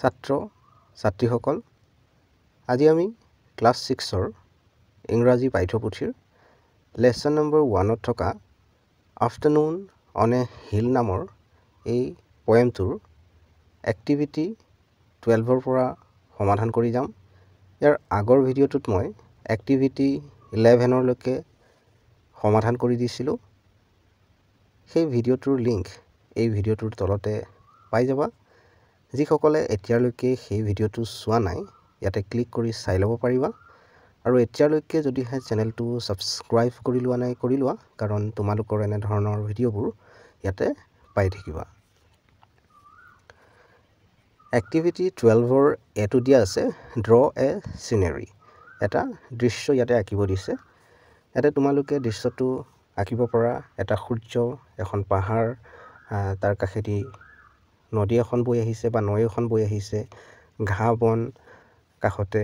ছাত্ৰ ছাত্ৰীসকল আজি আমি ক্লাছ 6ৰ ইংৰাজী পাঠ্যপুথিৰ লেসন নম্বৰ 1ত থকা আফটাৰনুন অন এ হিল নামৰ এই পয়েমটোৰ এক্টিভিটি 12ৰ পৰা সমাধান কৰি যাম। ইয়াৰ আগৰ ভিডিঅ'টোত মই এক্টিভিটি 11 লৈকে সমাধান কৰি দিছিলোঁ। সেই ভিডিঅ'টোৰ লিংক এই ভিডিঅ'টোৰ তলতে পাই যাবা। যিসকলে এতিয়ালৈকে সেই ভিডিঅ'টো চোৱা নাই ইয়াতে ক্লিক কৰি চাই ল'ব পাৰিবা আৰু এতিয়ালৈকে যদিহে চেনেলটো সাবস্ক্ৰাইব কৰি লোৱা নাই কৰি লোৱা, কাৰণ তোমালোকৰ এনে ধৰণৰ ভিডিঅ'বোৰ ইয়াতে পাই থাকিবা। এক্টিভিটি 12ৰ এটো দিয়া আছে ড্ৰ এ সিনাৰি। এটা দৃশ্য ইয়াতে আঁকিব দিছে। ইয়াতে তোমালোকে দৃশ্যটো আঁকিব পৰা এটা সূৰ্য, এখন পাহাৰ, তাৰ কাষেদি নদী এখন বৈ আহিছে বা নৈ এখন বৈ আহিছে, ঘাঁহ বন কাষতে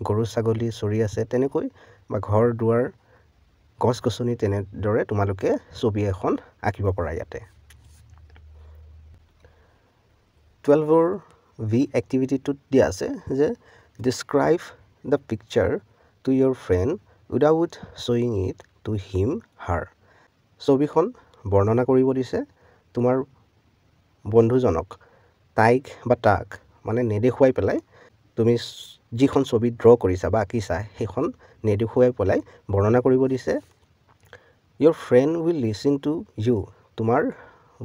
গৰু ছাগলী চৰি আছে, তেনেকৈ বা ঘৰ দুৱাৰ গছ গছনি তেনেদৰে তোমালোকে ছবি এখন আঁকিব পৰা। ইয়াতে 12ৰ ভি এক্টিভিটিটোত দিয়া আছে যে describe the picture to your friend without শ্বয়িং ইট টু হিম হাৰ। ছবিখন বৰ্ণনা কৰিব দিছে তোমাৰ বন্ধুজনক, তাইক বা তাক মানে নেদেখুৱাই পেলাই তুমি যিখন ছবি ড্ৰ কৰিছা বা আঁকিছা সেইখন নেদেখুৱাই পেলাই বৰ্ণনা কৰিব দিছে। Your friend will listen to you. তোমাৰ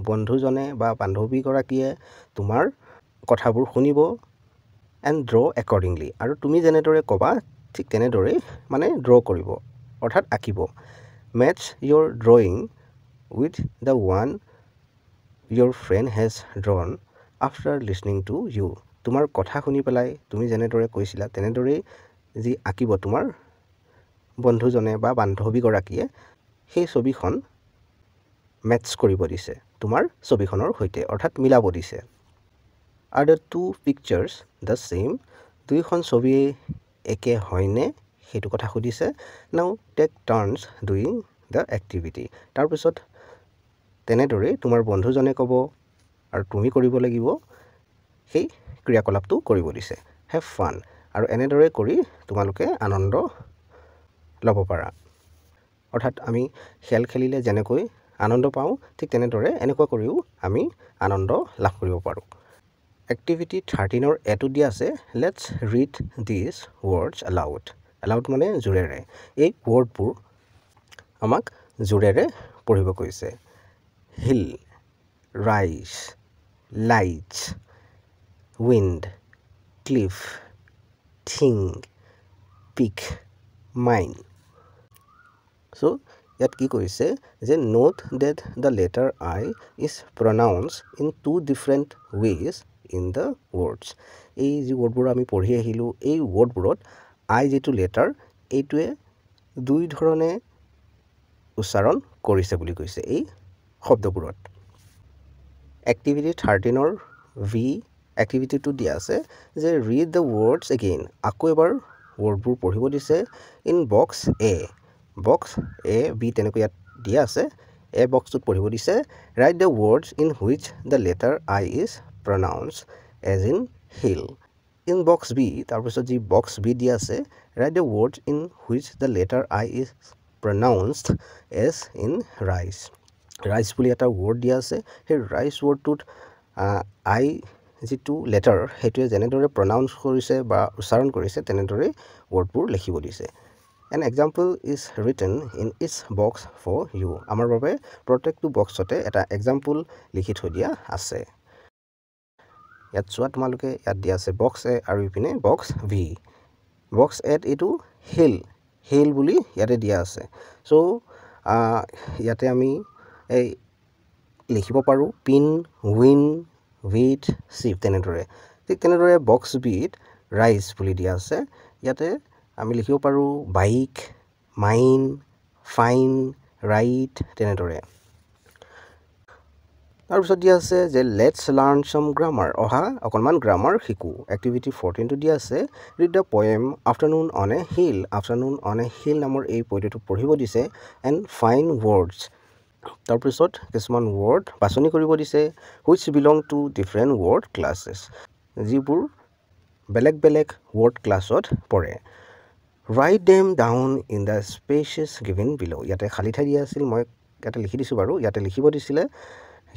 বন্ধুজনে বা বান্ধৱীগৰাকীয়ে তোমাৰ কথাবোৰ শুনিব। এণ্ড ড্ৰ একৰ্ডিংলি, আৰু তুমি যেনেদৰে ক'বা ঠিক তেনেদৰেই মানে ড্ৰ কৰিব, অৰ্থাৎ আঁকিব। Match your drawing with the one your friend has drawn after listening to you. তোমাৰ কথা শুনি পেলাই তুমি যেনেদৰে কৈছিলা তেনেদৰেই যি আঁকিব তোমাৰ বন্ধুজনে বা বান্ধৱীগৰাকীয়ে, সেই ছবিখন মেটচ কৰিব দিছে তোমাৰ ছবিখনৰ সৈতে, অৰ্থাৎ মিলাব দিছে। Are the two pictures the same. দুইখন ছবি একে হয়নে সেইটো কথা সুধিছে। Now take turns doing the activity. তাৰপিছত তেনেদৰেই তোমাৰ বন্ধুজনে ক'ব আৰু তুমি কৰিব লাগিব, সেই ক্ৰিয়াকলাপটো কৰিব দিছে। হেভ ফান, আৰু এনেদৰে কৰি তোমালোকে আনন্দ ল'ব পাৰা। অৰ্থাৎ আমি খেল খেলিলে যেনেকৈ আনন্দ পাওঁ ঠিক তেনেদৰে এনেকুৱা কৰিও আমি আনন্দ লাভ কৰিব পাৰোঁ। এক্টিভিটি 13ৰ এটো দিয়া আছে let's read these words aloud. Aloud মানে জোৰেৰে। এই ৱৰ্ডবোৰ আমাক জোৰেৰে পঢ়িব কৈছে। Hill, rise, lights, wind, cliff, thing, peak, mine. চ' ইয়াত কি কৈছে যে note that the letter I is pronounce in two different ways in the words. এই যি ৱৰ্ডবোৰ আমি পঢ়ি আহিলোঁ, এই ৱৰ্ডবোৰত আই যিটো লেটাৰ এইটোৱে দুই ধৰণে উচ্চাৰণ কৰিছে বুলি কৈছে এই শব্দবোৰত। এক্টিভিটি 13ৰ ভি এক্টিভিটিটো দিয়া আছে যে ৰিড দ্য ৱৰ্ডছ এগেইন। আকৌ এবাৰ ৱৰ্ডবোৰ পঢ়িব দিছে। In box A, box A B তেনেকৈ ইয়াত দিয়া আছে। এ বক্সটোত পঢ়িব দিছে write the words in which the letter I is pronounce as in hill. In box B, তাৰপিছত যি বক্স বি দিয়া আছে write the words in which the letter I is pronounced as in rise. Rise বুলি এটা word দিয়া আছে। সেই ৰাইজ ৱৰ্ডটোত আই যিটো লেটাৰ সেইটোৱে যেনেদৰে প্ৰনাউন্স কৰিছে বা উচ্চাৰণ কৰিছে তেনেদৰেই ৱৰ্ডবোৰ লিখিব দিছে। An example is written in each box for you. আমাৰ বাবে প্ৰত্যেকটো বক্সতে এটা এক্সাম্পল লিখি থৈ দিয়া আছে। ইয়াত চোৱা তোমালোকে, ইয়াত দিয়া আছে বক্স এ আৰু ইপিনে বক্স ভি। বক্স এত এইটো হিল, হিল বুলি ইয়াতে দিয়া আছে। চ' ইয়াতে আমি এই লিখিব পাৰোঁ পিন, উইন, হুইট, চিপ তেনেদৰে। ঠিক তেনেদৰে বক্স বিত ৰাইজ বুলি দিয়া আছে। ইয়াতে আমি লিখিব পাৰোঁ বাইক, মাইন, ফাইন, ৰাইট তেনেদৰে। তাৰপিছত দিয়া আছে যে লেটছ লাৰ্ণ ছাম গ্ৰামাৰ। অহা অকণমান গ্ৰামাৰ শিকোঁ। এক্টিভিটি 14টো দিয়া আছে read the poem afternoon on a hill. Afternoon on a hill নামৰ এই পদ্যটো পঢ়িব দিছে। এণ্ড ফাইন ৱৰ্ডছ, তাৰপিছত কিছুমান ৱৰ্ড বাছনি কৰিব দিছে which belong to different word classes. যিবোৰ বেলেগ বেলেগ ৱৰ্ড ক্লাছত পৰে write them down in the spaces given below ইয়াতে খালী ঠাই দিয়া আছিল মই ইয়াতে লিখি দিছোঁ বাৰু ইয়াতে লিখিব দিছিলে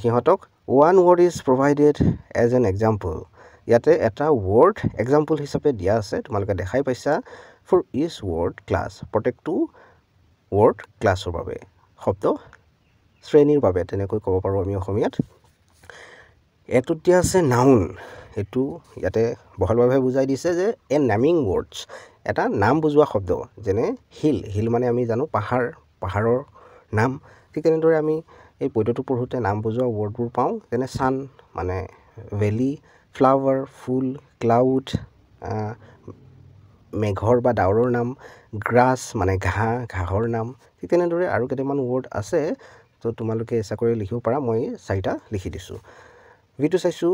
সিহঁতক one word is provided as an example ইয়াতে এটা word example হিচাপে দিয়া আছে তোমালোকে দেখাই পাইছা for each word class প্ৰত্যেকটো word ক্লাছৰ বাবে শব্দ শ্ৰেণীৰ বাবে তেনেকৈ ক'ব পাৰোঁ আমি অসমীয়াত এটোত দিয়া আছে noun এটো ইয়াতে বহলভাৱে বুজাই দিছে যে এ নেমিং ৱৰ্ডছ এটা নাম বুজোৱা শব্দ যেনে হিল হিল মানে আমি জানো পাহাৰৰ নাম ঠিক তেনেদৰে আমি এই পদ্যটো পঢ়োঁতে নাম বুজোৱা ৱৰ্ডবোৰ পাওঁ যেনে ছান মানে ভেলি ফ্লাৱাৰ ফুল ক্লাউড মেঘৰ বা ডাৱৰৰ নাম গ্ৰাছ মানে ঘাঁহৰ নাম ঠিক তেনেদৰে আৰু কেইটামান ৱৰ্ড আছে তো তোমালোকে ইচ্ছা কৰি লিখিব পাৰা মই 4টা লিখি দিছোঁ ভিডিঅ'টো চাইছোঁ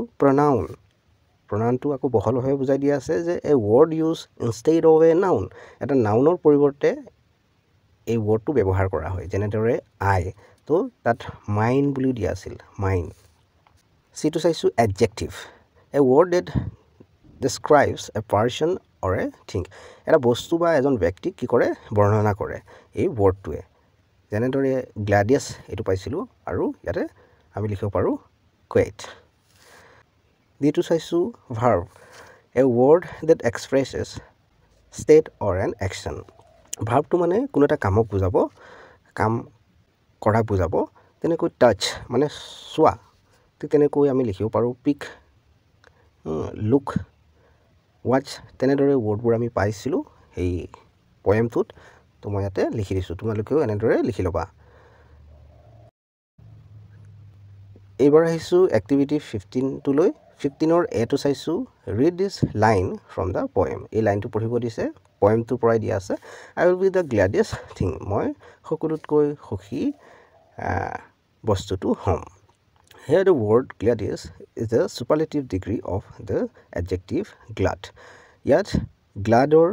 প্ৰনাউনটো আকৌ বহলভাৱে বুজাই দিয়া আছে যে a word use instead of a noun এটা নাউনৰ পৰিৱৰ্তে এই ৱৰ্ডটো ব্যৱহাৰ কৰা হয় যেনেদৰে আই তো তাত মাইন বুলি দিয়া আছিল মাইন চিটো চাইছোঁ adjective a word that describes a person or a thing এটা বস্তু বা এজন ব্যক্তিক কি কৰে বৰ্ণনা কৰে এই ৱৰ্ডটোৱে যেনেদৰে গ্লাডিয়াছ এইটো পাইছিলোঁ আৰু ইয়াতে আমি লিখিব পাৰোঁ কুৱেট দ্বিতীয়টো চাইছোঁ ভাৰ্ব এ ৱৰ্ড ডেট এক্সপ্ৰেছেছ ষ্টেট অৰ এন একশ্যন ভাৰ্বটো মানে কোনো এটা কামক বুজাব কাম কৰাক বুজাব তেনেকৈ টাচ মানে চোৱা ঠিক তেনেকৈ আমি লিখিব পাৰোঁ পিক লুক ৱাচ তেনেদৰে ৱৰ্ডবোৰ আমি পাইছিলোঁ এই পয়েমটোত তো মই ইয়াতে লিখি দিছোঁ তোমালোকেও এনেদৰে লিখি ল'বা এইবাৰ আহিছোঁ এক্টিভিটি 15টোলৈ 15ৰ এটো চাইছোঁ read this line from the poem এই লাইনটো পঢ়িব দিছে পয়েমটোৰ পৰাই দিয়া আছে I will be the gladdest thing মই সকলোতকৈ সুখী বস্তুটো হ'ম Here the word gladius is the superlative degree of the adjective glad. ইয়াত গ্লাডৰ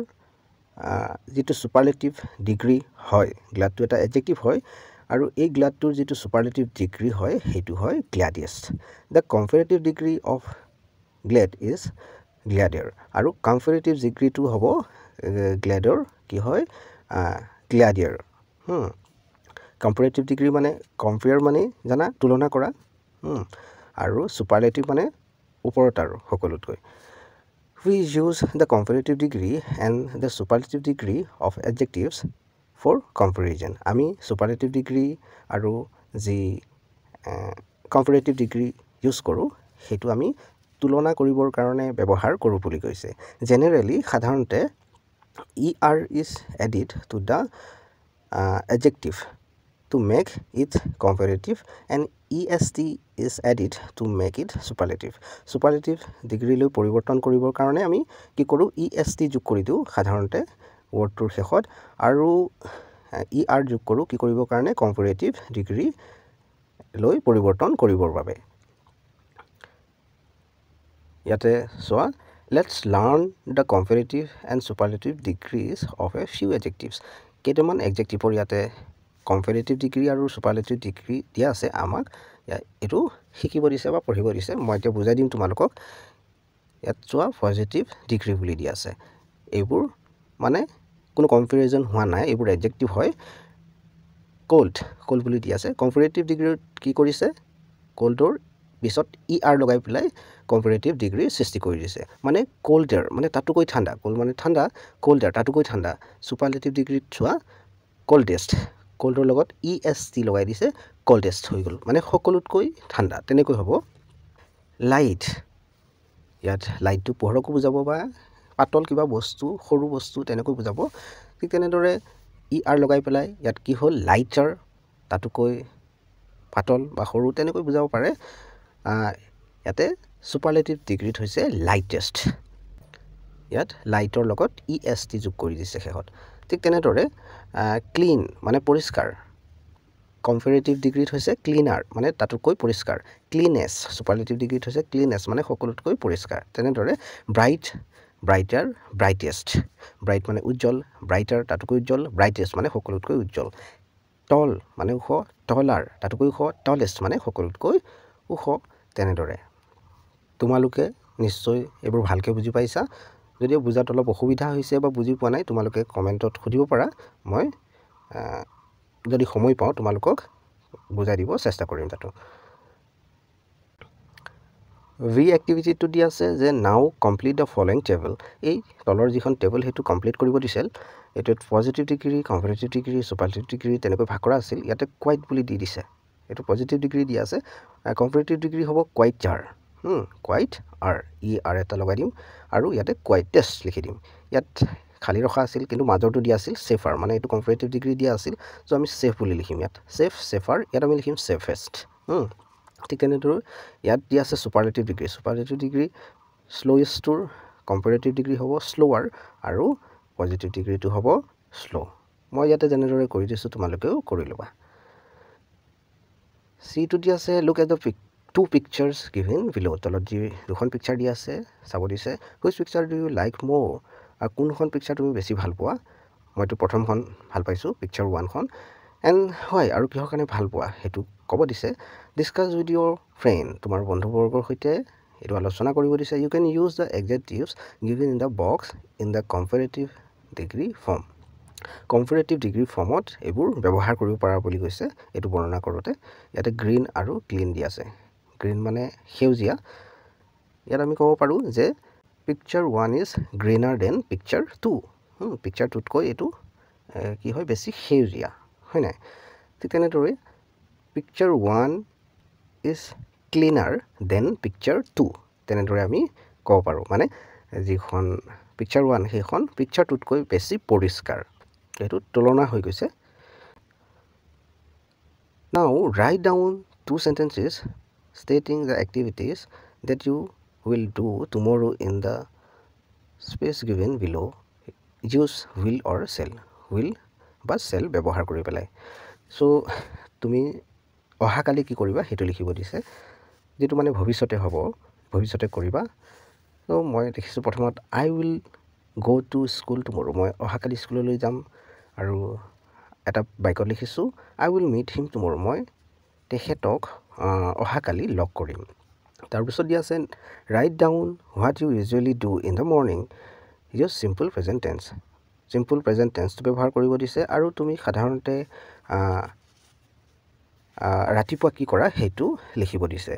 যিটো superlative degree হয় গ্লাডটো এটা adjective হয় আৰু এই গ্লাডটোৰ যিটো superlative degree হয় সেইটো হয় gladiest. The comparative degree of glad is gladier আৰু comparative degreeটো হ'ব gladৰ কি হয় gladier. Comparative degree মানে compare মানে জানা তুলনা কৰা আৰু superlative মানে ওপৰত আৰু সকলোতকৈ we use the comparative degree and the superlative degree of adjectives for comparison আমি superlative degree আৰু যি comparative degree ইউজ কৰোঁ সেইটো আমি তুলনা কৰিবৰ কাৰণে ব্যৱহাৰ কৰোঁ বুলি কৈছে জেনেৰেলি সাধাৰণতে er is added to the adjective to make it comparative and est is added to make it superlative degree লৈ পৰিৱৰ্তন কৰিবৰ কাৰণে আমি কি কৰোঁ est যোগ কৰি দিওঁ সাধাৰণতে ৱৰ্ডটোৰ শেষত আৰু er যোগ কৰোঁ কি কৰিবৰ কাৰণে comparative degree লৈ পৰিৱৰ্তন কৰিবৰ বাবে ইয়াতে চোৱা let's learn the comparative and superlative degrees of a few adjectives কেইটামান adjectiveৰ ইয়াতে comparative degree আৰু superlative degree দিয়া আছে আমাক এটো শিকিব দিছে বা পঢ়িব দিছে মই এতিয়া বুজাই দিম তোমালোকক ইয়াত চোৱা পজিটিভ ডিগ্ৰী বুলি দিয়া আছে এইবোৰ মানে কোনো কম্পেৰিজন হোৱা নাই এইবোৰ এডজেক্টিভ হয় কোল্ড বুলি দিয়া আছে কম্পেৰেটিভ ডিগ্ৰী কি কৰিছে কোল্ডৰ পিছত er লগাই পেলাই কম্পেৰেটিভ ডিগ্ৰী সৃষ্টি কৰি দিছে মানে কোল্ডাৰ মানে তাতকৈ ঠাণ্ডা কোল্ড মানে ঠাণ্ডা কোল্ডাৰ তাতকৈ ঠাণ্ডা সুপাৰলেটিভ ডিগ্ৰীত চোৱা কোল্ডেষ্ট কোল্ডৰ লগত est লগাই দিছে কোল্ডেষ্ট হৈ গ'ল মানে সকলোতকৈ ঠাণ্ডা তেনেকৈ হ'ব লাইট ইয়াত লাইটটো পোহৰকো বুজাব বা পাতল কিবা বস্তু সৰু বস্তু তেনেকৈ বুজাব ঠিক তেনেদৰে er লগাই পেলাই ইয়াত কি হ'ল লাইটাৰ তাতকৈ পাতল বা সৰু তেনেকৈ বুজাব পাৰে ইয়াতে সুপাৰলেটিভ ডিগ্ৰীত হৈছে লাইটেষ্ট ইয়াত লাইটৰ লগত est যোগ কৰি দিছে শেষত ঠিক তেনেদৰে ক্লিন মানে পৰিষ্কাৰ কম্পেৰেটিভ ডিগ্ৰীত হৈছে ক্লিনাৰ মানে তাতকৈ পৰিষ্কাৰ ক্লিনেছ সুপাৰলেটিভ ডিগ্ৰীত হৈছে ক্লিনেছ মানে সকলোতকৈ পৰিষ্কাৰ তেনেদৰে ব্ৰাইটাৰ ব্ৰাইটেষ্ট ব্ৰাইট মানে উজ্জ্বল ব্ৰাইটাৰ তাতকৈ উজ্জ্বল ব্ৰাইটেষ্ট মানে সকলোতকৈ উজ্জ্বল টল মানে ওখ টলাৰ তাতকৈ ওখ টলেষ্ট মানে সকলোতকৈ ওখ তেনেদৰে তোমালোকে নিশ্চয় এইবোৰ ভালকৈ বুজি পাইছা যদিও বুজাত অলপ অসুবিধা হৈছে বা বুজি পোৱা নাই তোমালোকে কমেণ্টত সুধিব পাৰা মই যদি সময় পাওঁ তোমালোকক বুজাই দিব চেষ্টা কৰিম তাতো ভি এক্টিভিটিটো দি আছে যে নাও কমপ্লিট দ্য ফলোইং টেবল এই তলৰ যিখন টেবল সেইটো কমপ্লিট কৰিব দিছিল এইটোত positive degree comparative degree superlative degree তেনেকৈ ভাগ কৰা আছিল ইয়াতে কোৱাইট বুলি দি দিছে এইটো পজিটিভ ডিগ্ৰী দি আছে কম্পাৰেটিভ ডিগ্ৰী হ'ব quiet R quiet R R এটা লগাই দিম আৰু ইয়াতে কোৱাইটেষ্ট লিখি দিম ইয়াত খালী ৰখা আছিল কিন্তু মাজৰটো দিয়া আছিল চেফাৰ মানে এইটো কম্পাৰেটিভ ডিগ্ৰী দিয়া আছিল চ' আমি চেফ বুলি লিখিম ইয়াত চেফাৰ ইয়াত আমি লিখিম চেফেষ্ট ঠিক তেনেদৰে ইয়াত দিয়া আছে ছুপাৰলেটিভ ডিগ্ৰী শ্ল'য়েষ্টটোৰ কম্পাৰেটিভ ডিগ্ৰী হ'ব শ্ল'ৱাৰ আৰু পজিটিভ ডিগ্ৰীটো হ'ব শ্ল' মই ইয়াতে যেনেদৰে কৰি দিছোঁ তোমালোকেও কৰি ল'বা চিটো দিয়া আছে look at the two pictures given below' তলত যি দুখন পিকচাৰ দিয়া আছে চাব দিছে which picture do you like মোৰ আৰু কোনখন পিকচাৰ তুমি বেছি ভাল পোৱা মইতো প্ৰথমখন ভাল পাইছোঁ পিকচাৰ 1খন এণ্ড হয় আৰু কিহৰ কাৰণে ভাল পোৱা সেইটো ক'ব দিছে ডিছকাছ উইথ ইয়ৰ ফ্ৰেণ্ড তোমাৰ বন্ধুবৰ্গৰ সৈতে এইটো আলোচনা কৰিব দিছে you can use the adjectives given in the box in the comparative degree form comparative degree ফৰ্মত এইবোৰ ব্যৱহাৰ কৰিব পাৰা বুলি কৈছে এইটো বৰ্ণনা কৰোঁতে ইয়াতে গ্ৰীণ আৰু ক্লিন দিয়া আছে গ্ৰীণ মানে সেউজীয়া ইয়াত আমি ক'ব পাৰোঁ যে picture 1 is greener than picture 2 picture 2তকৈ এইটো কি হয় বেছি সেউজীয়া হয় নাই ঠিক তেনেদৰে picture 1 is cleaner than picture 2 তেনেদৰে আমি ক'ব পাৰোঁ মানে যিখন পিকচাৰ 1 সেইখন পিকচাৰ 2তকৈ বেছি পৰিষ্কাৰ এইটো তুলনা হৈ গৈছে নাও right down 2 sentences stating the activities that you will do tomorrow in the space given below use will or will বা shall ব্যৱহাৰ কৰি পেলাই চ' তুমি অহাকালি কি কৰিবা সেইটো লিখিব দিছে যেটো মানে ভৱিষ্যতে হ'ব ভৱিষ্যতে কৰিবা ত' মই দেখিছোঁ প্ৰথমত I will go to school tomorrow মই অহাকালি স্কুললৈ যাম আৰু এটা বাক্যত লিখিছোঁ আই উইল মিট হিম টুমৰো মই তেখেতক অহাকালি লগ কৰিম তাৰপিছত দিয়া আছে write down what you usually do in the morning use simple present টেন্সটো ব্যৱহাৰ কৰিব দিছে আৰু তুমি সাধাৰণতে ৰাতিপুৱা কি কৰা সেইটো লিখিব দিছে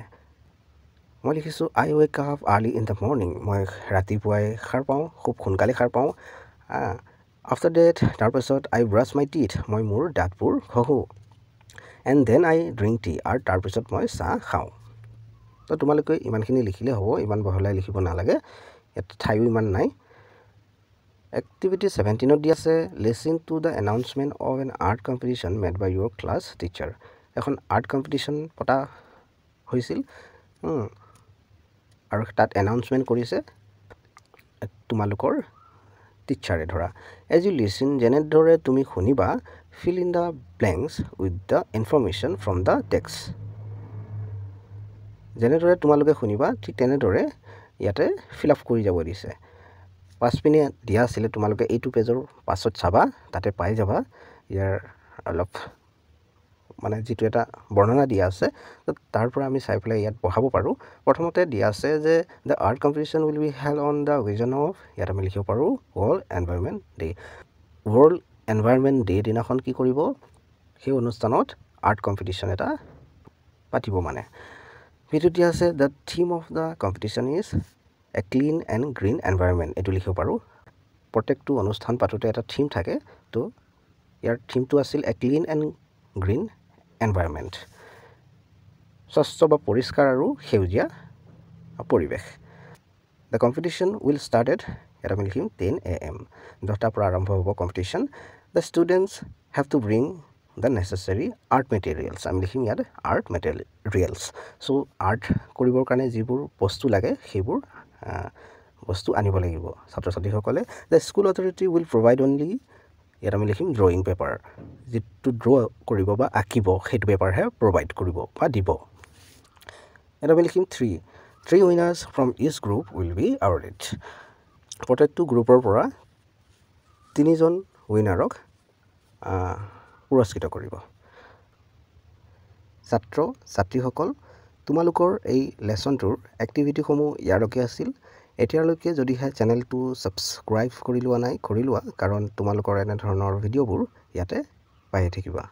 মই লিখিছোঁ I wake up early in the morning মই ৰাতিপুৱাই সাৰ পাওঁ খুব সোনকালে সাৰ পাওঁ আফটাৰ ডেট তাৰপিছত আই ব্ৰাছ মাই টিথ মই মোৰ দাঁতবোৰ ঘঁহোঁ and then I drink tea আৰু তাৰপিছত মই চাহ খাওঁ তো তোমালোকে ইমানখিনি লিখিলে হ'ব ইমান বহলাই লিখিব নালাগে ইয়াত ঠাইও ইমান নাই এক্টিভিটি 17ত দি আছে listen to the announcement of an art competition made by your class teacher এখন আৰ্ট কম্পিটিশ্যন পতা হৈছিল আৰু তাত এনাউন্সমেণ্ট কৰিছে তোমালোকৰ টিচাৰে ধৰা এজ ইউ লিসেন যেনেদৰে তুমি শুনিবা fill in the blanks with the information from the text যেনেদৰে তোমালোকে শুনিবা ঠিক তেনেদৰে ইয়াতে ফিল আপ কৰি যাব দিছে পাঁচপিনে দিয়া আছিলে তোমালোকে এইটো পেজৰ পাছত চাবা তাতে পাই যাবা ইয়াৰ অলপ মানে যিটো এটা বৰ্ণনা দিয়া আছে তাৰ পৰা আমি চাই পেলাই ইয়াত পঢ়াব পাৰোঁ প্ৰথমতে দিয়া আছে যে the art competition will be held on the অকেজন of ইয়াত আমি লিখিব পাৰোঁ ৱৰ্ল্ড এনভাইৰনমেণ্ট ডে দিনাখন কি কৰিব সেই অনুষ্ঠানত আৰ্ট কম্পিটিশ্যন এটা পাতিব মানে ভিডিঅ'ত দিয়া আছে the theme of the competition is a clean and green environment এইটো লিখিব পাৰোঁ প্ৰত্যেকটো অনুষ্ঠান পাতোঁতে এটা থিম থাকে তো ইয়াৰ থিমটো আছিল a clean and green environment স্বচ্ছ বা পৰিষ্কাৰ আৰু সেউজীয়া পৰিৱেশ দ্য কম্পিটিশ্যন উইল ষ্টাৰ্টেড ইয়াত আমি লিখিম 10 AM 10টাৰ পৰা আৰম্ভ হ'ব competition the students have to bring the necessary art materials আমি লিখিম ইয়াত আৰ্ট মেটেৰিয়েলছ চ' আৰ্ট কৰিবৰ কাৰণে যিবোৰ বস্তু লাগে সেইবোৰ বস্তু আনিব লাগিব ছাত্ৰ ছাত্ৰীসকলে the school authority will provide only ইয়াত আমি লিখিম ড্ৰয়িং পেপাৰ যিটো ড্ৰ কৰিব বা আঁকিব সেইটো পেপাৰহে প্ৰভাইড কৰিব বা দিব ইয়াত আমি লিখিম 3 winners from each group will be awarded প্ৰত্যেকটো গ্ৰুপৰ পৰা 3জন উইনাৰক পুৰস্কৃত কৰিব ছাত্ৰ ছাত্ৰীসকল তোমালোকৰ এই লেসনটোৰ এক্টিভিটিসমূহ ইয়াৰকে আছিল এতিয়ালৈকে যদিহে চেনেলটো সাবস্ক্ৰাইব কৰি লোৱা নাই কৰি লোৱা কাৰণ তোমালোকৰ এনে ধৰণৰ ভিডিঅ'বোৰ ইয়াতে পাই থাকিবা